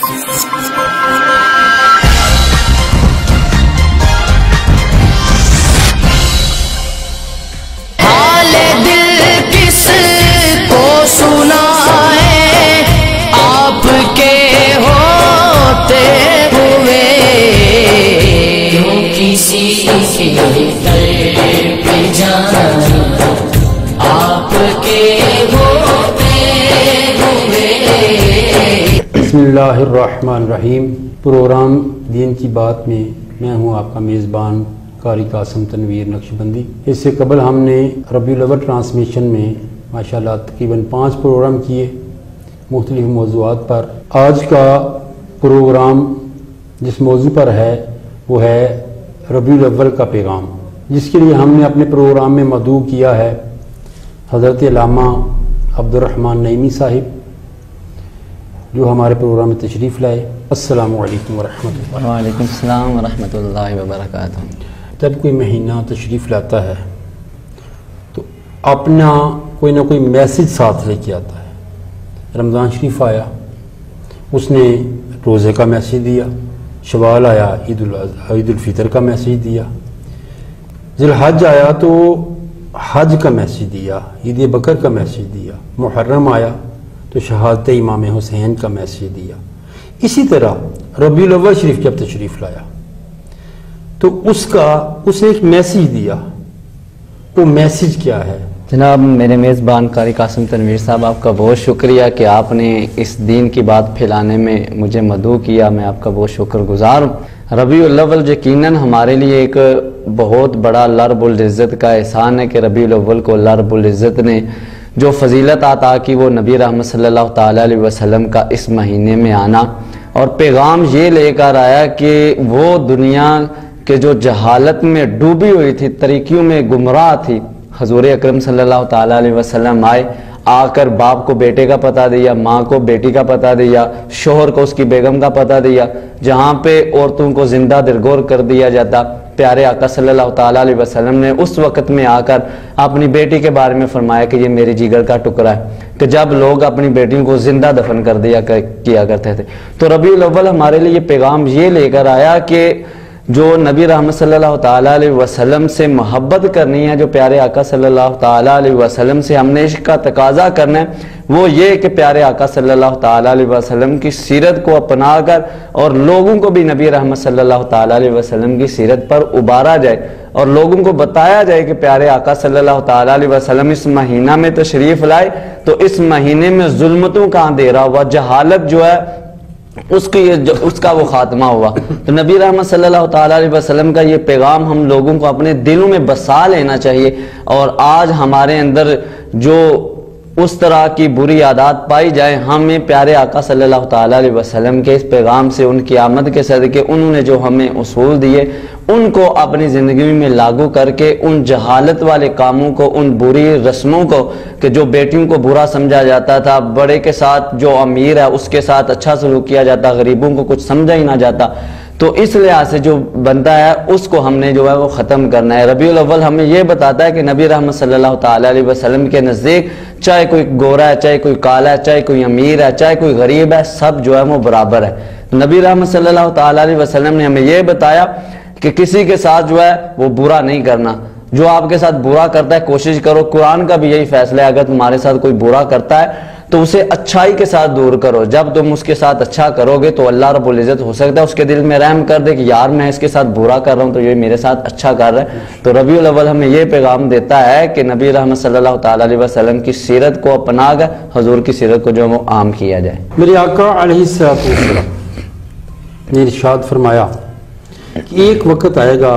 حال دل کس کو سنائے آپ کے ہوتے ہوئے، کیوں کسی کے در پہ جانا آپ کے ہوتے ہوئے۔ بسم اللہ الرحمن الرحیم۔ پروگرام دین کی بات میں میں ہوں آپ کا میزبان قاری قاسم تنویر نقشبندی۔ اس سے قبل ہم نے ربیع الاول ٹرانسمیشن میں ماشاءاللہ تقریباً 5 پروگرام کیے مختلف موضوعات پر۔ آج کا پروگرام جس موضوع پر ہے وہ ہے ربیع الاول کا پیغام، جس کے لیے ہم نے اپنے پروگرام میں مدعو کیا ہے حضرت علامہ عبدالرحمن نعیمی صاحب، جو ہمارے پروگرام میں تشریف لائے۔ السلام علیکم ورحمۃ اللہ۔ وعلیکم السلام ورحمۃ اللہ وبرکاتہ۔ جب کوئی مہینہ تشریف لاتا ہے تو اپنا کوئی نہ کوئی میسج ساتھ لے کے آتا ہے۔ رمضان شریف آیا، اس نے روزے کا میسج دیا، شوال آیا عید الفطر کا میسج دیا، ذی الحج آیا تو حج کا میسج دیا، عید بکر کا میسج دیا، محرم آیا تو شہادت امام حسین کا میسج دیا۔ اسی طرح ربیع الاول شریف جب تشریف لایا تو اس نے ایک میسج دیا۔ وہ میسج کیا ہے؟ جناب میرے میزبان قاری قاسم تنویر صاحب، آپ کا بہت شکریہ کہ آپ نے اس دین کی بات پھیلانے میں مجھے مدعو کیا، میں آپ کا بہت شکر گزار ہوں۔ ربیع الاول یقیناً ہمارے لیے ایک بہت بڑا اللہ رب العزت کا احسان ہے کہ ربیع الاول کو اللہ رب العزت نے جو فضیلت عطا کی وہ نبی رحمت صلی اللہ تعالیٰ علیہ وسلم کا اس مہینے میں آنا، اور پیغام یہ لے کر آیا کہ وہ دنیا کے جو جہالت میں ڈوبی ہوئی تھی، طریقیوں میں گمراہ تھی، حضور اکرم صلی اللہ تعالیٰ علیہ وسلم آئے، آ کر باپ کو بیٹے کا پتہ دیا، ماں کو بیٹی کا پتہ دیا، شوہر کو اس کی بیگم کا پتہ دیا، جہاں پہ عورتوں کو زندہ درگور کر دیا جاتا، پیارے آقا صلی اللہ تعالیٰ علیہ وسلم نے اس وقت میں آ کر اپنی بیٹی کے بارے میں فرمایا کہ یہ میری جگر کا ٹکڑا ہے، کہ جب لوگ اپنی بیٹیوں کو زندہ دفن کر کیا کرتے تھے۔ تو ربیع الاول ہمارے لیے پیغام یہ لے کر آیا کہ جو نبی رحمت صلی اللہ تعالیٰ علیہ وسلم سے محبت کرنی ہے، جو پیارے آقا صلی اللہ تعالیٰ علیہ وسلم سے ہم نے عشق کا تقاضا کرنا ہے، وہ یہ کہ پیارے آقا صلی اللہ تعالیٰ علیہ وسلم کی سیرت کو اپنا کر اور لوگوں کو بھی نبی رحمت صلی اللہ تعالیٰ علیہ وسلم کی سیرت پر ابارا جائے، اور لوگوں کو بتایا جائے کہ پیارے آقا صلی اللہ تعالیٰ علیہ وسلم اس مہینہ میں تشریف لائے تو اس مہینے میں ظلمتوں کا اندھیرا ہوا، جہالت جو ہے اس کا وہ خاتمہ ہوا۔ تو نبی رحمت صلی اللہ تعالیٰ علیہ وسلم کا یہ پیغام ہم لوگوں کو اپنے دلوں میں بسا لینا چاہیے، اور آج ہمارے اندر جو اس طرح کی بری عادات پائی جائیں، ہمیں پیارے آقا صلی اللہ تعالیٰ علیہ وسلم کے اس پیغام سے، ان کی آمد کے صدقے انہوں نے جو ہمیں اصول دیے ان کو اپنی زندگی میں لاگو کر کے ان جہالت والے کاموں کو، ان بری رسموں کو کہ جو بیٹیوں کو برا سمجھا جاتا تھا، بڑے کے ساتھ جو امیر ہے اس کے ساتھ اچھا سلوک کیا جاتا، غریبوں کو کچھ سمجھا ہی نہ جاتا، تو اس لحاظ سے جو بنتا ہے اس کو ہم نے جو ہے وہ ختم کرنا ہے۔ ربیع الاول ہمیں یہ بتاتا ہے کہ نبی رحمت صلی اللہ تعالیٰ علیہ وسلم کے نزدیک چاہے کوئی گورا ہے، چاہے کوئی کالا ہے، چاہے کوئی امیر ہے، چاہے کوئی غریب ہے، سب جو ہے وہ برابر ہے۔ نبی رحمت صلی اللہ تعالیٰ علیہ وسلم نے ہمیں یہ بتایا کہ کسی کے ساتھ جو ہے وہ برا نہیں کرنا، جو آپ کے ساتھ برا کرتا ہے کوشش کرو، قرآن کا بھی یہی فیصلہ ہے، اگر تمہارے ساتھ کوئی برا کرتا ہے تو اسے اچھائی کے ساتھ دور کرو، جب تم اس کے ساتھ اچھا کرو گے تو اللہ رب العزت ہو سکتا ہے اس کے دل میں رحم کر دے کہ یار میں اس کے ساتھ برا کر رہا ہوں تو یہ میرے ساتھ اچھا کر رہا ہے۔ تو ربیع الاول ہمیں یہ پیغام دیتا ہے کہ نبی رحمت صلی اللہ تعالیٰ علیہ وسلم کی سیرت کو اپنا کر حضور کی سیرت کو جو وہ عام کیا جائے۔ میرے آقا علیہ السلام نے ارشاد فرمایا کہ ایک وقت آئے گا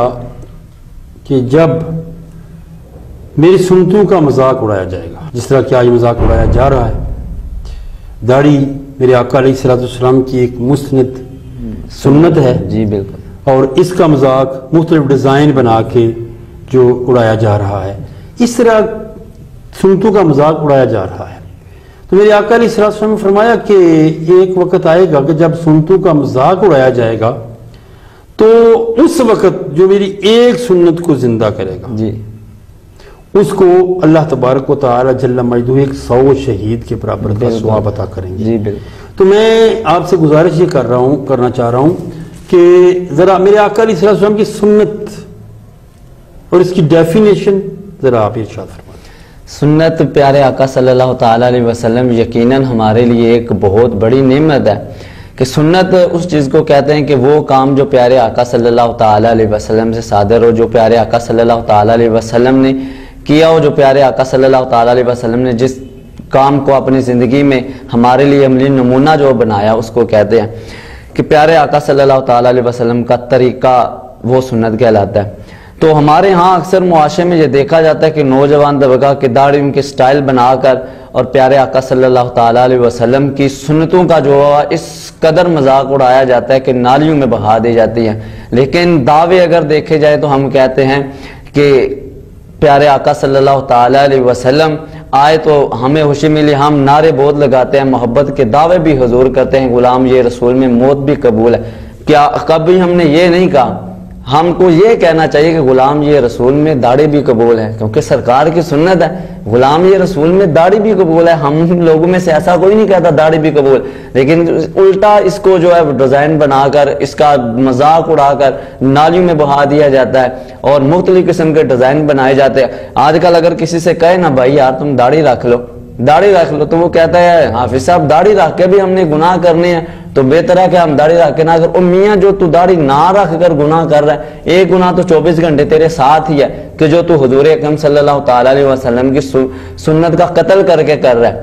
کہ جب میری سنتوں کا مذاق اڑایا جائے گا، جس طرح کہ آج مذاق اڑایا جا رہا ہے۔ داڑھی میرے آقا علیہ السلام کی ایک مستند سنت ہے، جی بالکل، اور اس کا مذاق مختلف ڈیزائن بنا کے جو اڑایا جا رہا ہے، اس طرح سنتوں کا مذاق اڑایا جا رہا ہے۔ تو میرے آقا علیہ السلام نے فرمایا کہ ایک وقت آئے گا کہ جب سنتوں کا مذاق اڑایا جائے گا تو اس وقت جو میری ایک سنت کو زندہ کرے گا جی اس کو اللہ تبارک و تعالی جل مجدہ 100 شہید کے برابر کا ثواب عطا کریں گے۔ جی بالکل۔ تو میں آپ سے گزارش یہ کرنا چاہ رہا ہوں کہ ذرا میرے آقا علیہ السلام کی سنت اور اس کی ڈیفینیشن ذرا آپ ارشاد فرمائیں۔ سنت پیارے آقا صلی اللہ تعالیٰ علیہ وسلم یقیناً ہمارے لیے ایک بہت بڑی نعمت ہے کہ سنت اس چیز کو کہتے ہیں کہ وہ کام جو پیارے آقا صلی اللہ تعالیٰ علیہ وسلم سے صادر ہو، جو پیارے آقا صلی اللہ تعالیٰ علیہ وسلم نے کیا ہو، جو پیارے آقا صلی اللہ تعالیٰ علیہ وسلم نے جس کام کو اپنی زندگی میں ہمارے لیے عملی نمونہ جو بنایا، اس کو کہتے ہیں کہ پیارے آقا صلی اللہ تعالیٰ علیہ وسلم کا طریقہ وہ سنت کہلاتا ہے۔ تو ہمارے ہاں اکثر معاشرے میں یہ دیکھا جاتا ہے کہ نوجوان طبقہ کے داڑھی ان کے سٹائل بنا کر اور پیارے آقا صلی اللہ تعالیٰ علیہ وسلم کی سنتوں کا جو اس قدر مذاق اڑایا جاتا ہے کہ نالیوں میں بہا دی جاتی ہے۔ لیکن دعوے اگر دیکھے جائے تو ہم کہتے ہیں کہ پیارے آقا صلی اللہ تعالیٰ علیہ وسلم آئے تو ہمیں خوشی ملی، ہم نعرے بہت لگاتے ہیں، محبت کے دعوے بھی حضور کرتے ہیں، غلام یہ رسول میں موت بھی قبول ہے۔ کیا کبھی ہم نے یہ نہیں کہا؟ ہم کو یہ کہنا چاہیے کہ غلام یہ رسول میں داڑھی بھی قبول ہے، کیونکہ سرکار کی سنت ہے غلام یہ رسول میں داڑھی بھی قبول ہے۔ ہم لوگوں میں سے ایسا کوئی نہیں کہتا داڑھی بھی قبول، لیکن الٹا اس کو جو ہے ڈیزائن بنا کر اس کا مذاق اڑا کر نالیوں میں بہا دیا جاتا ہے اور مختلف قسم کے ڈیزائن بنائے جاتے ہیں۔ آج کل اگر کسی سے کہے نا بھائی یار تم داڑھی رکھ لو تو وہ کہتا ہے حافظ صاحب داڑھی رکھ کے بھی ہم نے گناہ کرنے ہیں، تو بہتر ہے کہ ہم داڑھی رکھ کے نہ کر۔ اور میاں جو تو داڑھی نہ رکھ کر گناہ کر رہا ہے، ایک گناہ تو 24 گھنٹے تیرے ساتھ ہی ہے کہ جو تو حضور اکرم صلی اللہ تعالیٰ علیہ وسلم کی سنت کا قتل کر کے کر رہا ہے،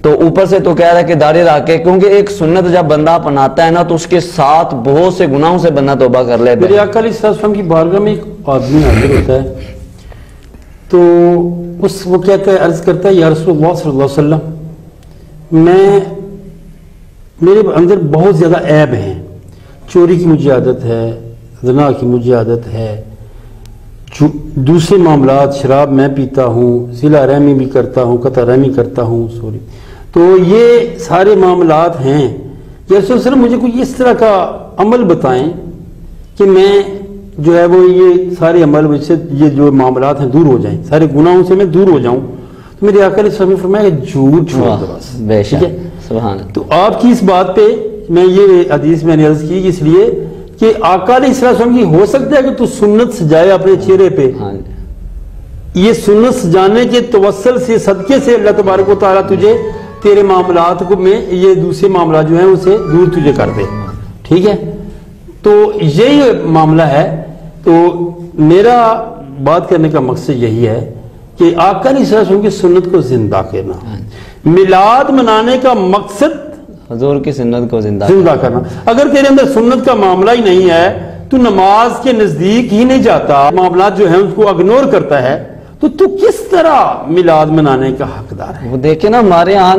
تو اوپر سے تو کہہ رہا ہے کہ داڑھی رکھ کے، کیونکہ ایک سنت جب بندہ اپناتا ہے نا تو اس کے ساتھ بہت سے گناہوں سے بندہ توبہ کر لیتا ہے۔ میرے آقا علیہ السلام کی بارگاہ میں ایک آدمی حاضر ہوتا ہے تو وہ کہتا ہے، عرض کرتا ہے یا رسول اللہ صلی اللہ علیہ وسلم میرے اندر بہت زیادہ عیب ہیں، چوری کی مجھے عادت ہے، زنا کی مجھے عادت ہے، دوسرے معاملات شراب میں پیتا ہوں، صلہ رحمی بھی کرتا ہوں، قطع رحمی کرتا ہوں، تو یہ سارے معاملات ہیں۔ یا رسول اللہ مجھے کوئی اس طرح کا عمل بتائیں کہ میں جو ہے وہ یہ سارے عمل سے یہ جو معاملات ہیں دور ہو جائیں، سارے گناہوں سے میں دور ہو جاؤں۔ تو میرے آقا علیہ السلام نے فرمایا کہ جھوٹ چھوڑ دو بس، بے ٹھیک ہے؟ سبحان۔ تو آپ کی اس بات پہ میں یہ حدیث میں نے عرض کی اس لیے کہ آقا علیہ السلام کی ہو سکتا ہے کہ تو سنت سجائے اپنے چہرے پہ، یہ سنت سجانے کے توسل سے صدقے سے اللہ تبارک و تعالیٰ تجھے تیرے معاملات کو میں یہ دوسرے معاملات جو ہیں اسے دور تجھے کر دے، ٹھیک ہے؟ تو یہی معاملہ ہے۔ تو میرا بات کرنے کا مقصد یہی ہے کہ آقا علیہ السلام کی سنت کو زندہ کرنا، میلاد منانے کا مقصد حضور کی سنت کو زندہ کرنا۔ اگر تیرے اندر سنت کا معاملہ ہی نہیں ہے، تو نماز کے نزدیک ہی نہیں جاتا، معاملات جو ہیں اس کو اگنور کرتا ہے، تو کس طرح میلاد منانے کا حقدار ہے؟ وہ دیکھیں نا ہمارے یہاں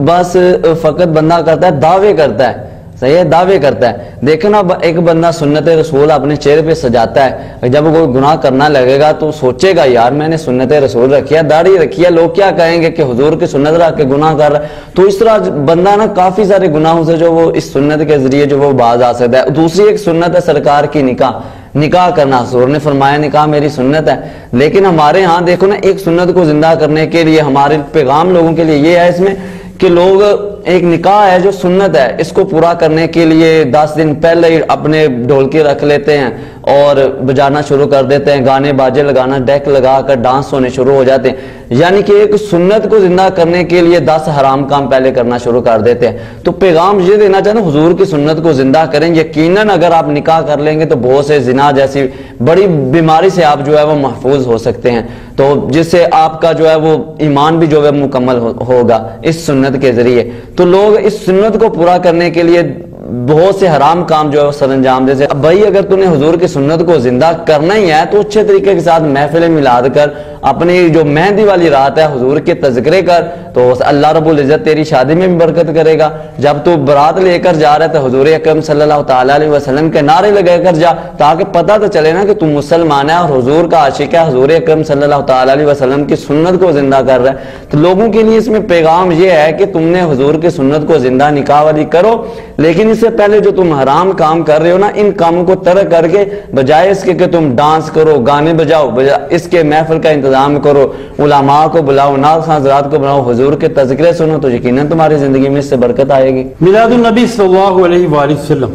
بس فقط بندہ کرتا ہے دعوے کرتا ہے، صحیح ہے، دعوے کرتا ہے۔ دیکھیں نا ایک بندہ سنت رسول اپنے چہرے پہ سجاتا ہے، جب کوئی گناہ کرنا لگے گا تو سوچے گا یار میں نے سنت رسول رکھی ہے، داڑھی رکھی ہے، لوگ کیا کہیں گے کہ حضور کی سنت رکھ کے گناہ کر رہا ہے۔ تو اس طرح بندہ نا کافی سارے گناہوں سے جو وہ اس سنت کے ذریعے جو وہ باز آ سکتا ہے۔ دوسری ایک سنت ہے سرکار کی نکاح کرنا، حضور نے فرمایا نکاح میری سنت ہے۔ لیکن ہمارے ہاں دیکھو نا ایک سنت کو زندہ کرنے کے لیے ہمارے پیغام لوگوں کے لیے یہ ہے اس میں کہ لوگ ایک نکاح ہے جو سنت ہے، اس کو پورا کرنے کے لیے 10 دن پہلے ہی اپنے ڈھولکی رکھ لیتے ہیں اور بجانا شروع کر دیتے ہیں، گانے باجے لگانا، ڈیک لگا کر ڈانس ہونے شروع ہو جاتے ہیں، یعنی کہ ایک سنت کو زندہ کرنے کے لیے 10 حرام کام پہلے کرنا شروع کر دیتے ہیں۔ تو پیغام یہ دینا چاہتے ہیں حضور کی سنت کو زندہ کریں، یقیناً اگر آپ نکاح کر لیں گے تو بہت سے زنا جیسی بڑی بیماری سے آپ جو ہے وہ محفوظ ہو سکتے ہیں، تو جس سے آپ کا جو ہے وہ ایمان بھی جو ہے مکمل ہوگا اس سنت کے ذریعے۔ تو لوگ اس سنت کو پورا کرنے کے لیے بہت سے حرام کام جو ہے سر انجام دے سے۔ اب بھائی اگر تُو نے حضور کی سنت کو زندہ کرنا ہی ہے تو اچھے طریقے کے ساتھ محفل میلاد کر، اپنی جو مہندی والی رات ہے حضور کے تذکرے کر، تو اللہ رب العزت تیری شادی میں بھی برکت کرے گا۔ جب تو برات لے کر جا رہا ہے تو حضور اکرم صلی اللہ تعالیٰ علیہ وسلم کے نعرے لگا کر جا، تاکہ پتہ تو چلے نا کہ تم مسلمان ہے اور حضور کا عاشق ہے، حضور اکرم صلی اللہ تعالیٰ علیہ وسلم کی سنت کو زندہ کر رہا ہے۔ تو لوگوں کے لیے اس میں پیغام یہ ہے کہ تم نے حضور کی سنت کو زندہ نکاح والی کرو، لیکن اس سے پہلے جو تم حرام کام کر رہے ہو نا، ان کاموں کو ترک کر کے بجائے اس کے کہ تم ڈانس کرو، گانے بجاؤ، اس کے محفل کا انتظام اقدام کرو, علماء کو بلاؤ, ناز خان حضرات کو بلاؤ, حضور کے تذکرے سنو, تو یقیناً تمہاری زندگی میں اس سے برکت آئے گی. میلاد النبی صلی اللہ علیہ وآلہ وسلم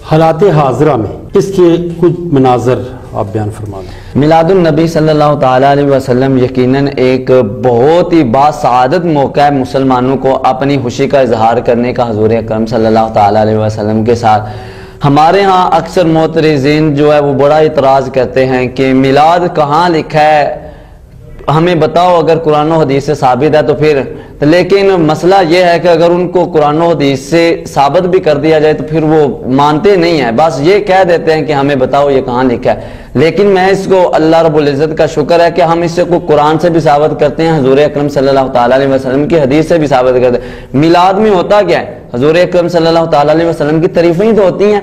حالات حاضرہ میں اس کے کچھ مناظر آپ بیان فرما دیں. میلاد النبی صلی اللہ تعالیٰ علیہ وسلم یقیناً ایک بہت ہی باسعادت موقع ہے مسلمانوں کو اپنی خوشی کا اظہار کرنے کا حضور اکرم صلی اللہ تعالیٰ علیہ وسلم کے ساتھ. ہمارے ہاں اکثر معترضین جو ہے وہ بڑا اعتراض کرتے ہیں کہ میلاد کہاں لکھا ہے, ہمیں بتاؤ اگر قرآن و حدیث سے ثابت ہے تو پھر. لیکن مسئلہ یہ ہے کہ اگر ان کو قرآن و حدیث سے ثابت بھی کر دیا جائے تو پھر وہ مانتے نہیں ہیں, بس یہ کہہ دیتے ہیں کہ ہمیں بتاؤ یہ کہاں لکھا ہے. لیکن میں اس کو اللہ رب العزت کا شکر ہے کہ ہم اس کو قرآن سے بھی ثابت کرتے ہیں, حضور اکرم صلی اللہ تعالیٰ علیہ وسلم کی حدیث سے بھی ثابت کرتے ہیں. میلاد میں ہوتا کیا ہے؟ حضور اکرم صلی اللہ تعالیٰ علیہ وسلم کی تعریفیں ہی تو ہوتی ہیں.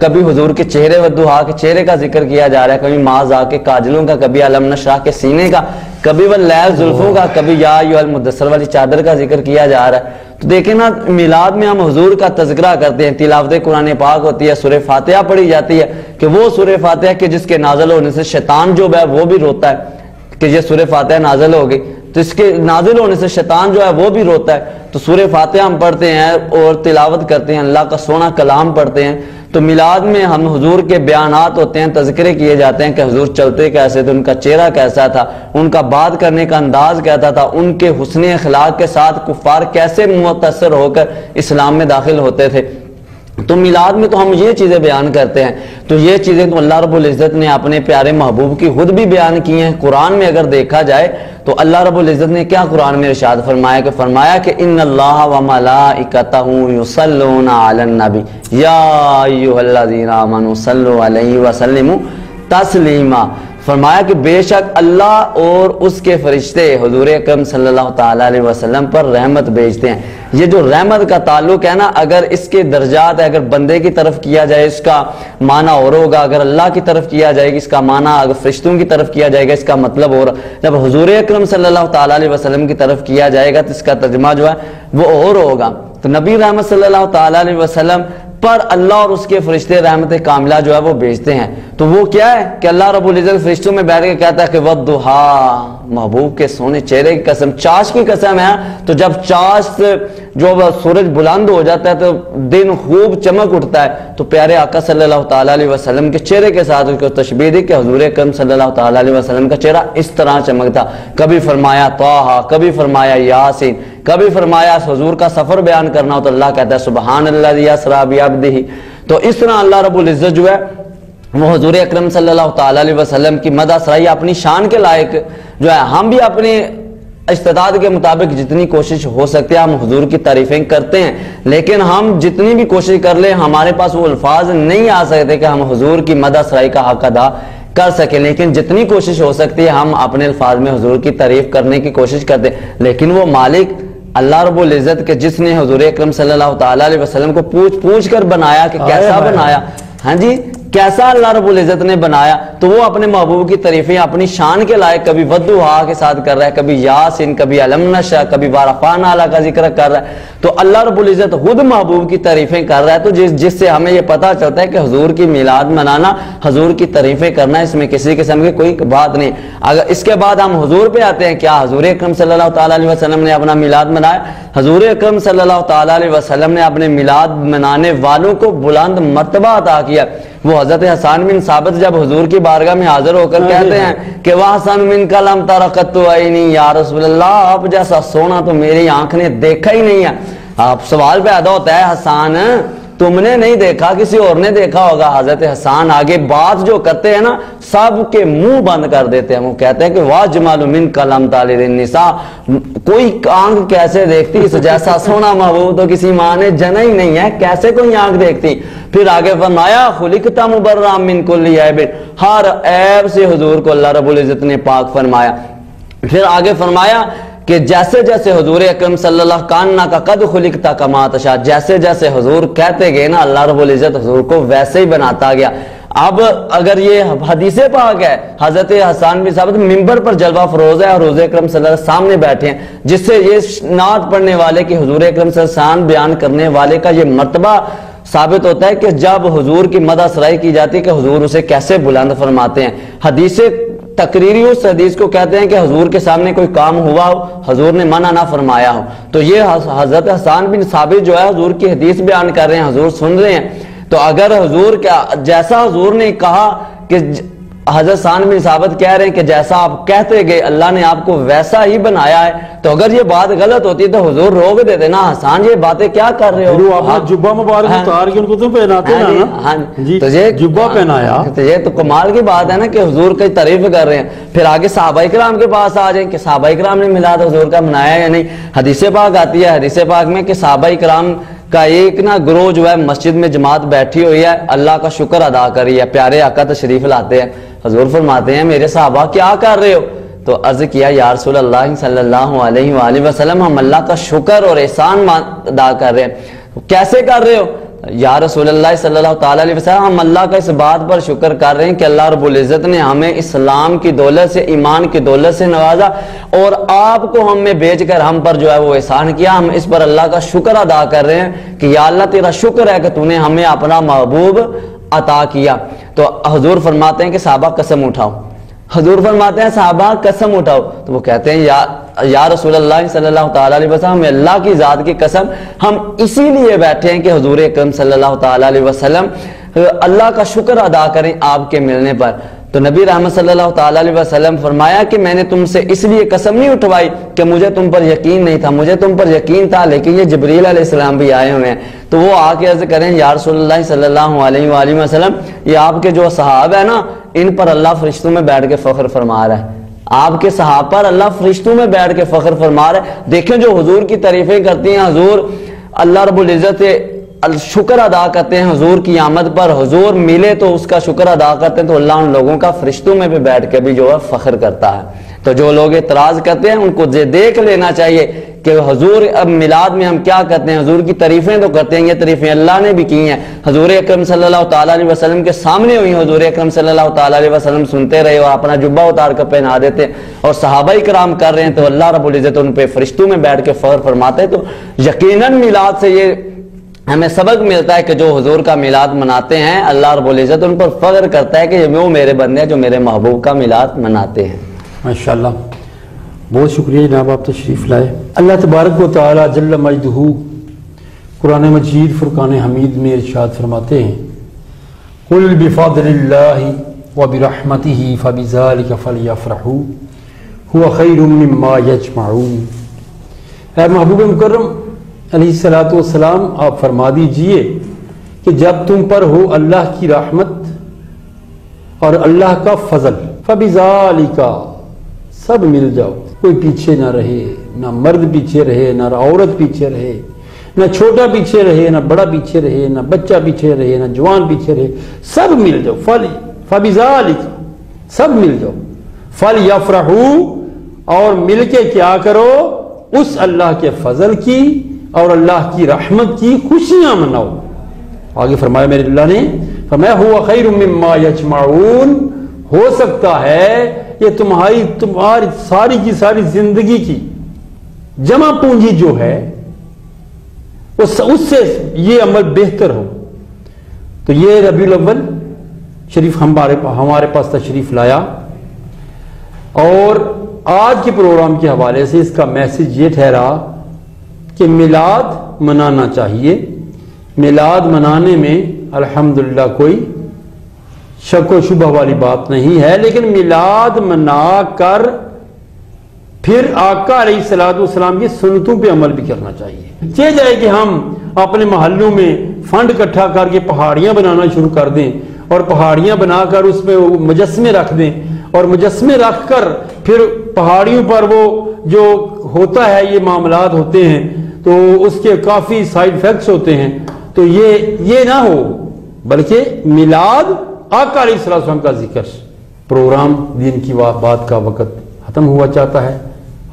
کبھی حضور کے چہرے ودھا کے چہرے کا ذکر کیا جا رہا ہے, کبھی ماذ آ کے کاجلوں کا, کبھی علم نشرح کے سینے کا, کبھی واللیل زلفوں کا, کبھی یا ایھا المدثر والی چادر کا ذکر کیا جا رہا ہے. تو دیکھیں نا, میلاد میں ہم حضور کا تذکرہ کرتے ہیں, تلاوت قرآن پاک ہوتی ہے, سورہ فاتحہ پڑھی جاتی ہے کہ وہ سورہ فاتحہ کہ جس کے نازل ہونے سے شیطان جو ہے وہ بھی روتا ہے کہ یہ سورہ فاتحہ نازل ہوگی, تو اس کے نازل ہونے سے شیطان جو ہے وہ بھی روتا ہے. تو سورہ فاتحہ ہم پڑھتے ہیں اور تلاوت کرتے ہیں, اللہ کا سونا کلام پڑھتے ہیں. تو میلاد میں ہم حضور کے بیانات ہوتے ہیں, تذکرے کیے جاتے ہیں کہ حضور چلتے کیسے تھے, ان کا چہرہ کیسا تھا, ان کا بات کرنے کا انداز کیسا تھا, ان کے حسن اخلاق کے ساتھ کفار کیسے متاثر ہو کر اسلام میں داخل ہوتے تھے. تو میلاد میں تو ہم یہ چیزیں بیان کرتے ہیں. تو یہ چیزیں تو اللہ رب العزت نے اپنے پیارے محبوب کی خود بھی بیان کی ہیں. قرآن میں اگر دیکھا جائے تو اللہ رب العزت نے کیا قرآن میں ارشاد فرمایا کہ ان اللہ و ملائکتہ یصلون علی النبی یا ایھا الذین آمنوا صلوا علیہ وسلموا تسلیما. فرمایا کہ بے شک اللہ اور اس کے فرشتے حضور اکرم صلی اللہ تعالیٰ علیہ وسلم پر رحمت بھیجتے ہیں. یہ جو رحمت کا تعلق ہے نا, اگر اس کے درجات ہے, اگر بندے کی طرف کیا جائے اس کا معنی اور ہوگا, اگر اللہ کی طرف کیا جائے گا اس کا معنی, اگر فرشتوں کی طرف کیا جائے گا اس کا مطلب اور, جب حضور اکرم صلی اللہ تعالیٰ علیہ وسلم کی طرف کیا جائے گا تو اس کا ترجمہ جو ہے وہ اور ہوگا. تو نبی رحمت صلی اللہ تعالیٰ علیہ وسلم پر اللہ اور اس کے فرشتے رحمت کاملہ جو ہے وہ بھیجتے ہیں. تو وہ کیا ہے کہ اللہ رب العزت فرشتوں میں بیٹھ کے کہتا ہے کہ والضحیٰ, محبوب کے سونے چہرے کی قسم, چاش کی قسم ہے. تو جب چاش جو سورج بلند ہو جاتا ہے تو دن خوب چمک اٹھتا ہے. تو پیارے آقا صلی اللہ تعالیٰ علیہ وسلم کے چہرے کے ساتھ اس کو تشبیہ دی کہ حضور اکرم صلی اللہ تعالیٰ علیہ وسلم کا چہرہ اس طرح چمکتا. کبھی فرمایا طٰہٰ, کبھی فرمایا یاسین, کبھی فرمایا حضور کا سفر بیان کرنا ہو تو اللہ کہتا ہے سبحان الذی اسریٰ بعبدہ. تو اس طرح اللہ رب العزت جو ہے وہ حضور اکرم صلی اللہ تعالیٰ علیہ وسلم کی مدح سرائی اپنی شان کے لائق جو ہے. ہم بھی اپنے استطاعت کے مطابق جتنی کوشش ہو سکتے ہیں ہم حضور کی تعریفیں کرتے ہیں, لیکن ہم جتنی بھی کوشش کر لیں ہمارے پاس وہ الفاظ نہیں آ سکتے کہ ہم حضور کی مدح سرائی کا حق ادا کر سکیں. لیکن جتنی کوشش ہو سکتی ہے ہم اپنے الفاظ میں حضور کی تعریف کرنے کی کوشش کرتے ہیں. لیکن وہ مالک اللہ رب العزت کے جس نے حضور اکرم صلی اللہ تعالیٰ علیہ وسلم کو پوچھ کر بنایا کہ کیسا بنایا, ہاں جی کیسا اللہ رب العزت نے بنایا, تو وہ اپنے محبوب کی تعریفیں اپنی شان کے لائق کبھی والضحیٰ کے ساتھ کر رہا ہے, کبھی یاسین, کبھی علم نشرح, کبھی ورفعنا اعلیٰ کا ذکر کر رہا ہے. تو اللہ رب العزت خود محبوب کی تعریفیں کر رہا ہے. تو جس سے ہمیں یہ پتہ چلتا ہے کہ حضور کی میلاد منانا, حضور کی تعریفیں کرنا, اس میں کسی قسم کی کوئی بات نہیں. اگر اس کے بعد ہم حضور پہ آتے ہیں, کیا حضور اکرم صلی اللہ تعالیٰ علیہ وسلم نے اپنا میلاد منایا؟ حضور اکرم صلی اللہ تعالیٰ علیہ وسلم نے اپنے میلاد منانے والوں کو بلند مرتبہ عطا کیا. وہ حضرت حسان بن ثابت جب حضور کی بارگاہ میں حاضر ہو کر کہتے ہیں کہ وَحَسَنُ مِنْكَ لَمْ تَرَ قَطُّ عَيْنِي یا رسول اللہ, آپ جیسا سونا تو میری آنکھ نے دیکھا ہی نہیں ہے. آپ سوال پیدا ہوتا ہے حسان تم نے نہیں دیکھا کسی اور نے دیکھا ہوگا. حضرت حسان آگے بات جو کرتے ہیں نا سب کے منہ بند کر دیتے ہیں. وہ کہتے ہیں کہ وَأَجْمَلُ مِنْكَ لَمْ تَلِدِ النِّسَاءُ, کوئی آنکھ کیسے دیکھتی اس جیسا سونا محبوب تو کسی ماں نے جنا ہی نہیں ہے, کیسے کوئی آنکھ دیکھتی. پھر آگے فرمایا خُلِقْتَ مُبَرًّا مِنْ كُلِّ عَیْبٍ, ہر عیب سے حضور کو اللہ رب العزت نے پاک فرمایا. پھر آگے فرمایا کہ جیسے جیسے حضور اکرم صلی اللہ کاننا کا قد خلقتا کما تشاء, جیسے جیسے حضور کہتے گئے نا اللہ رب العزت حضور کو ویسے ہی بناتا گیا. اب اگر یہ حدیث پاک ہے, حضرت حسان بن ثابت ممبر پر جلوہ فروز ہے اور حضور اکرم صلی اللہ علیہ وسلم سامنے بیٹھے ہیں, جس سے یہ نعت پڑھنے والے کی حضور اکرم صلی اللہ علیہ وسلم بیان کرنے والے کا یہ مرتبہ ثابت ہوتا ہے کہ جب حضور کی مدح سرائی کی جاتی ہے کہ حضور اسے کیسے بلند فرماتے ہیں. حدیث تقریری اس حدیث کو کہتے ہیں کہ حضور کے سامنے کوئی کام ہوا ہو، حضور نے منع نہ فرمایا ہو، تو یہ حضرت حسان بن ثابت جو ہے حضور کی حدیث بیان کر رہے ہیں، حضور سن رہے ہیں، تو اگر حضور کا جیسا حضور نے کہا کہ حضرت حسان بن ثابت کہہ رہے ہیں کہ جیسا آپ کہتے گئے اللہ نے آپ کو ویسا ہی بنایا ہے، تو اگر یہ بات غلط ہوتی تو حضور روک دیتے نا، حسان یہ باتیں کیا کر رہے ہو، آپ جبہ مبارک اتار کے ان کو تو پہناتے نا، تو یہ جبہ پہنایا، تو یہ تو کمال کی بات ہے نا کہ حضور کی تعریف کر رہے ہیں۔ پھر آگے صحابہ کرام کے پاس آ جائیں کہ صحابہ کرام نے میلاد حضور کا منایا یا نہیں۔ حدیث پاک آتی ہے، حدیث پاک میں کہ صحابہ کرام کا ایک نا گروہ جو ہے مسجد میں جماعت بیٹھی ہوئی ہے، اللہ کا شکر ادا کری ہے، پیارے آقا تشریف لاتے ہیں، حضور فرماتے ہیں میرے صحابہ کیا کر رہے ہو؟ تو عرض کیا یا رسول اللہ صلی اللہ علیہ وآلہ وسلم ہم اللہ کا شکر اور احسان ادا کر رہے ہیں۔ کیسے کر رہے ہو؟ یا رسول اللہ صلی اللہ تعالیٰ علیہ وسلم ہم اللہ کا اس بات پر شکر کر رہے ہیں کہ اللہ رب العزت نے ہمیں اسلام کی دولت سے، ایمان کی دولت سے نوازا، اور آپ کو ہم میں بھیج کر ہم پر جو ہے وہ احسان کیا، ہم اس پر اللہ کا شکر ادا کر رہے ہیں کہ یا اللہ تیرا شکر ہے کہ تو نے ہمیں اپنا محبوب عطا کیا۔ تو حضور فرماتے ہیں کہ صحابہ قسم اٹھاؤ، حضور فرماتے ہیں صحابہ قسم اٹھاؤ، تو وہ کہتے ہیں یا رسول اللہ صلی اللہ تعالیٰ علیہ وسلم ہمیں اللہ کی ذات کی قسم ہم اسی لیے بیٹھے ہیں کہ حضور اکرم صلی اللہ تعالیٰ علیہ وسلم اللہ کا شکر ادا کریں آپ کے ملنے پر۔ تو نبی رحمت صلی اللہ تعالیٰ علیہ وسلم فرمایا کہ میں نے تم سے اس لیے قسم نہیں اٹھوائی کہ مجھے تم پر یقین نہیں تھا، مجھے تم پر یقین تھا، لیکن یہ جبریل علیہ السلام بھی آئے ہوئے ہیں، تو وہ آ کے عرض کریں یا رسول اللہ صلی اللہ علیہ وآلہ وسلم یہ آپ کے جو صحابہ ہیں نا ان پر اللہ فرشتوں میں بیٹھ کے فخر فرما رہا ہے، آپ کے صحابہ پر اللہ فرشتوں میں بیٹھ کے فخر فرما رہا ہے۔ دیکھیں جو حضور کی تعریفیں کرتی ہیں، حضور اللہ رب العزت سے شکر ادا کرتے ہیں حضور کی آمد پر، حضور ملے تو اس کا شکر ادا کرتے ہیں، تو اللہ ان لوگوں کا فرشتوں میں بھی بیٹھ کے بھی جو ہے فخر کرتا ہے۔ تو جو لوگ اعتراض کرتے ہیں ان کو دیکھ لینا چاہیے کہ حضور اب میلاد میں ہم کیا کرتے ہیں، حضور کی تعریفیں تو کرتے ہیں، یہ تعریفیں اللہ نے بھی کی ہیں، حضور اکرم صلی اللہ تعالیٰ علیہ وسلم کے سامنے ہوئی، حضور اکرم صلی اللہ تعالیٰ علیہ وسلم سنتے رہے اور اپنا جبہ اتار کر پہنا دیتے، اور صحابہ کرام کر رہے ہیں تو اللہ رب العزت ان پہ فرشتوں میں بیٹھ کے فخر فرماتے ہیں۔ تو یقیناً میلاد سے یہ ہمیں سبق ملتا ہے کہ جو حضور کا میلاد مناتے ہیں اللہ رب العزت ان پر فخر کرتا ہے کہ وہ میرے بندے ہیں جو میرے محبوب کا میلاد مناتے ہیں۔ ماشاءاللہ، بہت شکریہ جناب، آپ تشریف لائے۔ اللہ تبارک و تعالی جل مجدہ قرآن مجید فرقان حمید میں ارشاد فرماتے ہیں قل بفضل اللہ وبرحمتہ فبذلک فلیفرحوا هو خیر مما یجمعون۔ اے محبوب مکرم علیہ الصلوۃ والسلام، آپ فرما دیجئے کہ جب تم پر ہو اللہ کی رحمت اور اللہ کا فضل، فبذالک، سب مل جاؤ، کوئی پیچھے نہ رہے، نہ مرد پیچھے رہے، نہ عورت پیچھے رہے، نہ چھوٹا پیچھے رہے، نہ بڑا پیچھے رہے، نہ بچہ پیچھے رہے، نہ جوان پیچھے رہے، سب مل جاؤ، فبذالک، سب مل جاؤ، فلیفرحوا، اور مل کے کیا کرو، اس اللہ کے فضل کی اور اللہ کی رحمت کی خوشیاں مناؤ۔ آگے فرمایا میرے اللہ نے فرمایا هو خیر مما یجمعون، ہو سکتا ہے یہ تمہاری ساری کی ساری زندگی کی جمع پونجی جو ہے اس سے یہ عمل بہتر ہو۔ تو یہ ربیع الاول شریف ہمارے پاس تشریف لایا، اور آج کے پروگرام کے حوالے سے اس کا میسج یہ ٹھہرا کہ میلاد منانا چاہیے۔ میلاد منانے میں الحمدللہ کوئی شک و شبہ والی بات نہیں ہے، لیکن میلاد منا کر پھر آقا علیہ الصلوۃ والسلام کی سنتوں پہ عمل بھی کرنا چاہیے۔ یہ جائے کہ ہم اپنے محلوں میں فنڈ اکٹھا کر کے پہاڑیاں بنانا شروع کر دیں، اور پہاڑیاں بنا کر اس میں مجسمے رکھ دیں، اور مجسمے رکھ کر پھر پہاڑیوں پر وہ جو ہوتا ہے یہ معاملات ہوتے ہیں تو اس کے کافی سائیڈ ایفیکٹس ہوتے ہیں، تو یہ نہ ہو، بلکہ میلاد آقا علیہ السلام کا ذکر۔ پروگرام دین کی بات کا وقت ختم ہوا چاہتا ہے،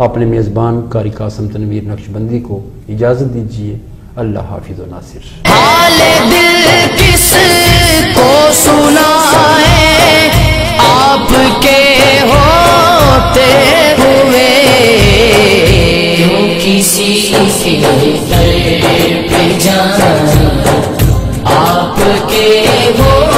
اپنے میزبان قاری قاسم تنویر نقشبندی کو اجازت دیجیے۔ اللہ حافظ و ناصر۔ حال دل کس کو سنائے آپ کے ہوتے ہوئے، کسی کے در پہ جان آپ کے ہو